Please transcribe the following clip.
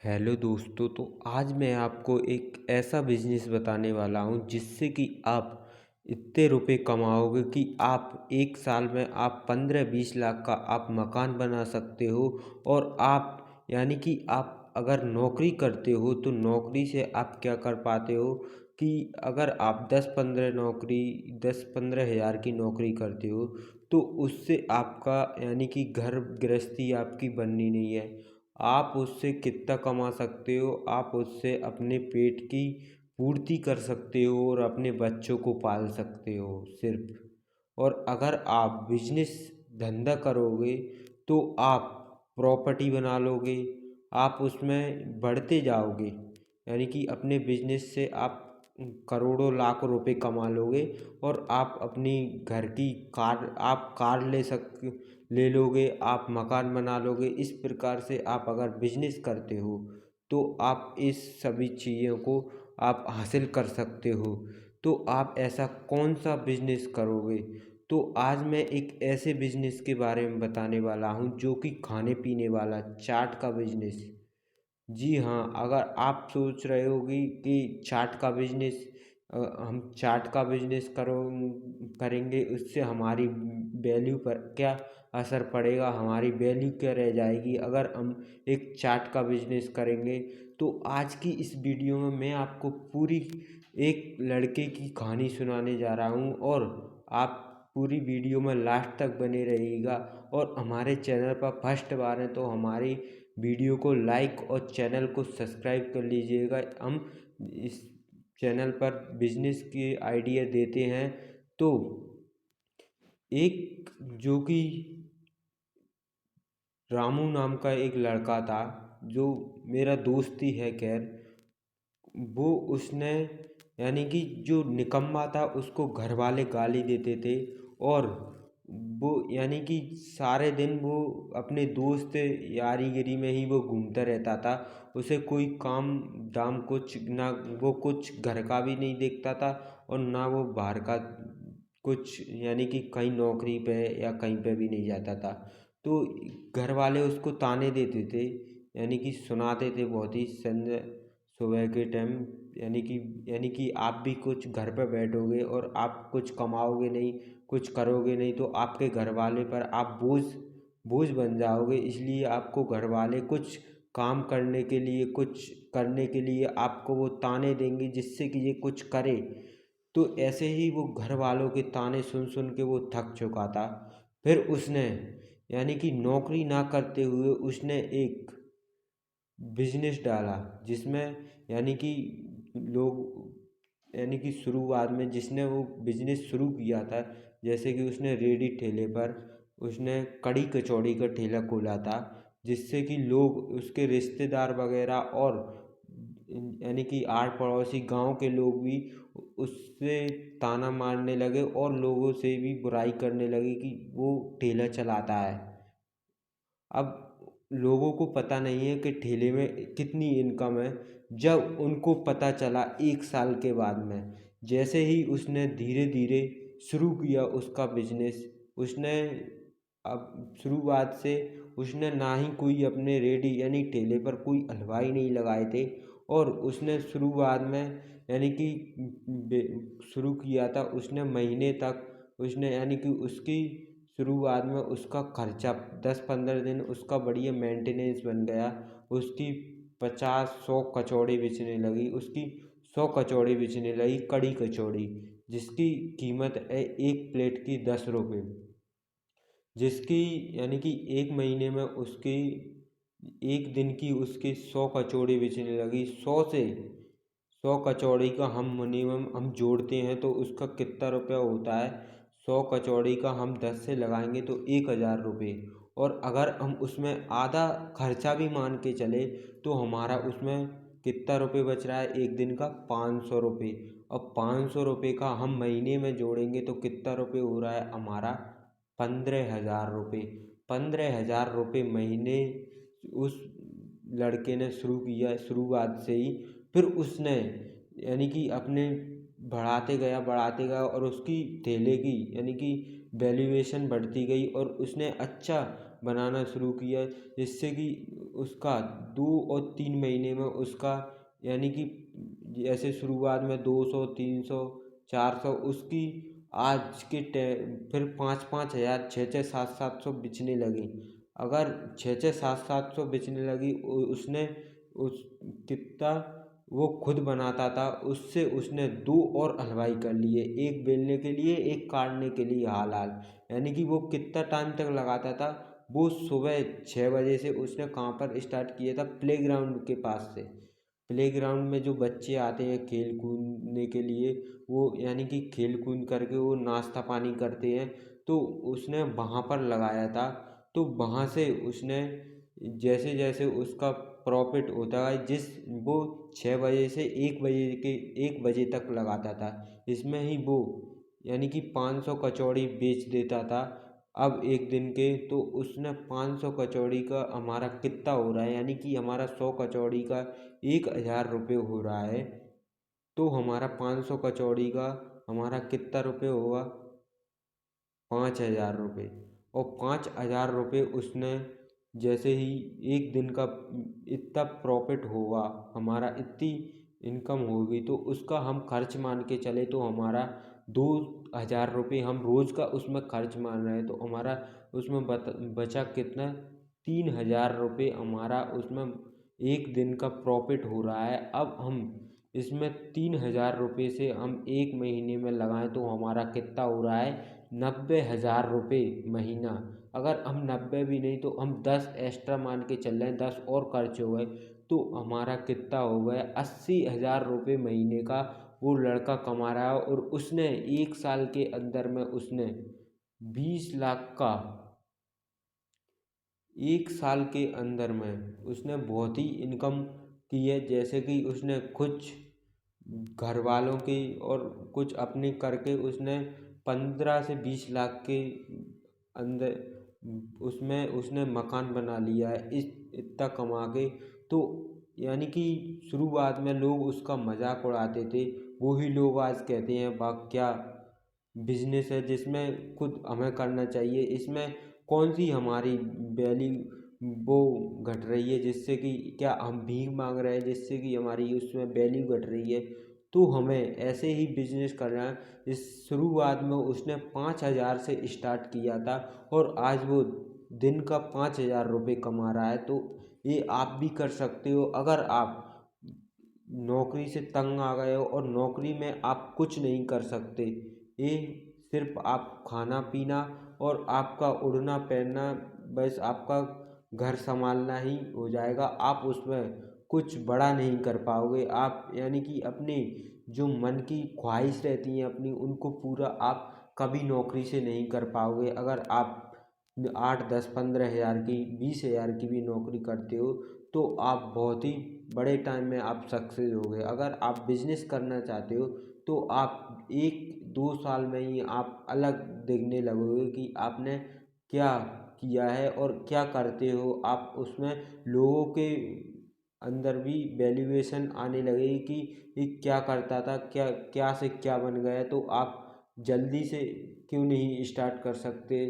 Hello दोस्तों। तो आज मैं आपको एक ऐसा बिजनेस बताने वाला हूँ जिससे कि आप इतने रुपए कमाओगे कि आप एक साल में आप 15-20 लाख का आप मकान बना सकते हो। और आप यानी कि आप अगर नौकरी करते हो तो नौकरी से आप क्या कर पाते हो कि अगर आप 10-15 हज़ार की नौकरी करते हो तो उससे आपका यानी कि घर गृहस्थी आपकी बननी नहीं है। आप उससे कितना कमा सकते हो, आप उससे अपने पेट की पूर्ति कर सकते हो और अपने बच्चों को पाल सकते हो सिर्फ। और अगर आप बिजनेस धंधा करोगे तो आप प्रॉपर्टी बना लोगे, आप उसमें बढ़ते जाओगे। यानी कि अपने बिजनेस से आप करोड़ों लाख रुपए कमा लोगे और आप अपनी घर की कार आप कार ले लोगे, आप मकान बना लोगे। इस प्रकार से आप अगर बिजनेस करते हो तो आप इस सभी चीज़ों को आप हासिल कर सकते हो। तो आप ऐसा कौन सा बिजनेस करोगे? तो आज मैं एक ऐसे बिजनेस के बारे में बताने वाला हूँ जो कि खाने पीने वाला चाट का बिजनेस। जी हाँ, अगर आप सोच रहे होगी कि चाट का बिजनेस हम चाट का बिजनेस करेंगे, उससे हमारी वैल्यू पर क्या असर पड़ेगा, हमारी वैल्यू क्या रह जाएगी अगर हम एक चाट का बिजनेस करेंगे। तो आज की इस वीडियो में मैं आपको पूरी एक लड़के की कहानी सुनाने जा रहा हूँ और आप पूरी वीडियो में लास्ट तक बने रहिएगा। और हमारे चैनल पर फर्स्ट बार हैं तो हमारी वीडियो को लाइक और चैनल को सब्सक्राइब कर लीजिएगा। हम इस चैनल पर बिजनेस के आइडिया देते हैं। तो एक जो कि रामू नाम का एक लड़का था, जो मेरा दोस्त ही है खैर। वो उसने यानी कि जो निकम्मा था उसको घर वाले गाली देते थे। और वो यानी कि सारे दिन वो अपने दोस्त यारीगिरी में ही वो घूमता रहता था। उसे कोई काम दाम कुछ ना, वो कुछ घर का भी नहीं देखता था और ना वो बाहर का कुछ यानी कि कहीं नौकरी पे या कहीं पे भी नहीं जाता था। तो घर वाले उसको ताने देते थे, यानी कि सुनाते थे बहुत ही संजय सुबह के टाइम। यानी कि आप भी कुछ घर पर बैठोगे और आप कुछ कमाओगे नहीं, कुछ करोगे नहीं तो आपके घर वाले पर आप बोझ बोझ बन जाओगे। इसलिए आपको घर वाले कुछ काम करने के लिए, कुछ करने के लिए आपको वो ताने देंगे जिससे कि ये कुछ करे। तो ऐसे ही वो घर वालों के ताने सुन सुन के वो थक चुका था। फिर उसने यानी कि नौकरी ना करते हुए उसने एक बिजनेस डाला जिसमें यानी कि लोग यानी कि शुरुआत में जिसने वो बिजनेस शुरू किया था, जैसे कि उसने रेडी ठेले पर उसने कड़ी कचौड़ी का ठेला खोला था। जिससे कि लोग उसके रिश्तेदार वगैरह और यानी कि आड़ पड़ोसी गांव के लोग भी उससे ताना मारने लगे और लोगों से भी बुराई करने लगे कि वो ठेला चलाता है। अब लोगों को पता नहीं है कि ठेले में कितनी इनकम है। जब उनको पता चला एक साल के बाद में, जैसे ही उसने धीरे धीरे शुरू किया उसका बिजनेस, उसने अब शुरुआत से उसने ना ही कोई अपने रेडी यानी ठेले पर कोई हलवाई नहीं लगाए थे। और उसने शुरुआत में यानी कि शुरू किया था, उसने महीने तक उसने यानी कि उसकी शुरुआत में उसका खर्चा 10-15 दिन उसका बढ़िया मेंटेनेंस बन गया। उसकी 50-100 कचौड़ी बिचने लगी, उसकी 100 कचौड़ी बिचने लगी, कड़ी कचौड़ी, जिसकी कीमत है एक प्लेट की 10 रुपये। जिसकी यानी कि एक महीने में उसकी एक दिन की उसकी 100 कचौड़ी बिचने लगी। 100 कचौड़ी का हम मिनिमम हम जोड़ते हैं तो उसका कितना रुपया होता है। 100 कचौड़ी का हम 10 से लगाएंगे तो 1,000 रुपये। और अगर हम उसमें आधा खर्चा भी मान के चले तो हमारा उसमें कितना रुपये बच रहा है एक दिन का, 500 रुपये। और 500 रुपये का हम महीने में जोड़ेंगे तो कितना रुपये हो रहा है हमारा, 15,000 रुपये। 15,000 रुपये महीने उस लड़के ने शुरू किया शुरुआत से ही। फिर उसने यानी कि अपने बढ़ाते गया और उसकी ठेले की यानी कि वैल्यूएशन बढ़ती गई और उसने अच्छा बनाना शुरू किया। जिससे कि उसका 2 और 3 महीने में उसका यानी कि जैसे शुरुआत में 200, 300, 400 उसकी आज के फिर 5-5 हज़ार, 6-6, 7-7 सौ बिचने लगी। अगर 6-6, 7-7 सौ बिचने लगी, उसने उस कितना वो खुद बनाता था, उससे उसने 2 और हलवाई कर लिए, एक बेलने के लिए, एक काटने के लिए हाल हाल। यानी कि वो कितना टाइम तक लगाता था। वो सुबह 6 बजे से उसने कहाँ पर स्टार्ट किया था, प्लेग्राउंड के पास से। प्लेग्राउंड में जो बच्चे आते हैं खेल कूदने के लिए, वो यानी कि खेल कूद करके वो नाश्ता पानी करते हैं, तो उसने वहाँ पर लगाया था। तो वहाँ से उसने जैसे जैसे उसका प्रॉफिट होता है, वो 6 बजे से 1 बजे तक लगाता था, इसमें ही वो यानी कि 500 कचौड़ी बेच देता था। अब एक दिन के तो उसने 500 कचौड़ी का हमारा कितना हो रहा है, यानी कि हमारा 100 कचौड़ी का 1,000 रुपये हो रहा है। तो हमारा 500 कचौड़ी का हमारा कितना रुपये होगा, 5,000 रुपये। और 5,000 रुपये उसने जैसे ही एक दिन का इतना प्रॉफिट होगा, हमारा इतनी इनकम होगी, तो उसका हम खर्च मान के चले तो हमारा 2,000 रुपये हम रोज़ का उसमें खर्च मान रहे हैं, तो हमारा उसमें बचा कितना, 3,000 रुपये हमारा उसमें एक दिन का प्रॉफिट हो रहा है। अब हम इसमें 3,000 रुपये से हम एक महीने में लगाएं तो हमारा कितना हो रहा है, 90,000 रुपये महीना। अगर हम 90 भी नहीं तो हम 10 एक्स्ट्रा मान के चल रहे हैं, 10 और खर्च हो गए, तो हमारा कितना हो गया, 80,000 रुपये महीने का वो लड़का कमा रहा है। और उसने 1 साल के अंदर में उसने 20 लाख का, 1 साल के अंदर में उसने बहुत ही इनकम की है। जैसे कि उसने कुछ घर वालों की और कुछ अपनी करके उसने 15 से 20 लाख के अंदर उसमें उसने मकान बना लिया है, इस इतना कमा के। तो यानी कि शुरुआत में लोग उसका मजाक उड़ाते थे, वही लोग आज कहते हैं वाह क्या बिजनेस है, जिसमें खुद हमें करना चाहिए, इसमें कौन सी हमारी वैल्यू वो घट रही है, जिससे कि क्या हम भीख मांग रहे हैं जिससे कि हमारी उसमें वैल्यू घट रही है। तो हमें ऐसे ही बिजनेस करना है। इस शुरुआत में उसने 5,000 से स्टार्ट किया था और आज वो दिन का 5,000 रुपये कमा रहा है। तो ये आप भी कर सकते हो। अगर आप नौकरी से तंग आ गए हो और नौकरी में आप कुछ नहीं कर सकते, ये सिर्फ आप खाना पीना और आपका उड़ना पहनना, बस आपका घर संभालना ही हो जाएगा, आप उसमें कुछ बड़ा नहीं कर पाओगे। आप यानी कि अपनी जो मन की ख्वाहिश रहती हैं अपनी, उनको पूरा आप कभी नौकरी से नहीं कर पाओगे। अगर आप 8, 10, 15 हज़ार की, 20 हज़ार की भी नौकरी करते हो तो आप बहुत ही बड़े टाइम में आप सक्सेस हो गए। अगर आप बिजनेस करना चाहते हो तो आप 1-2 साल में ही आप अलग दिखने लगोगे कि आपने क्या किया है और क्या करते हो। आप उसमें लोगों के अंदर भी वैल्यूएशन आने लगेगी कि ये क्या करता था, क्या क्या से क्या बन गया। तो आप जल्दी से क्यों नहीं स्टार्ट कर सकते।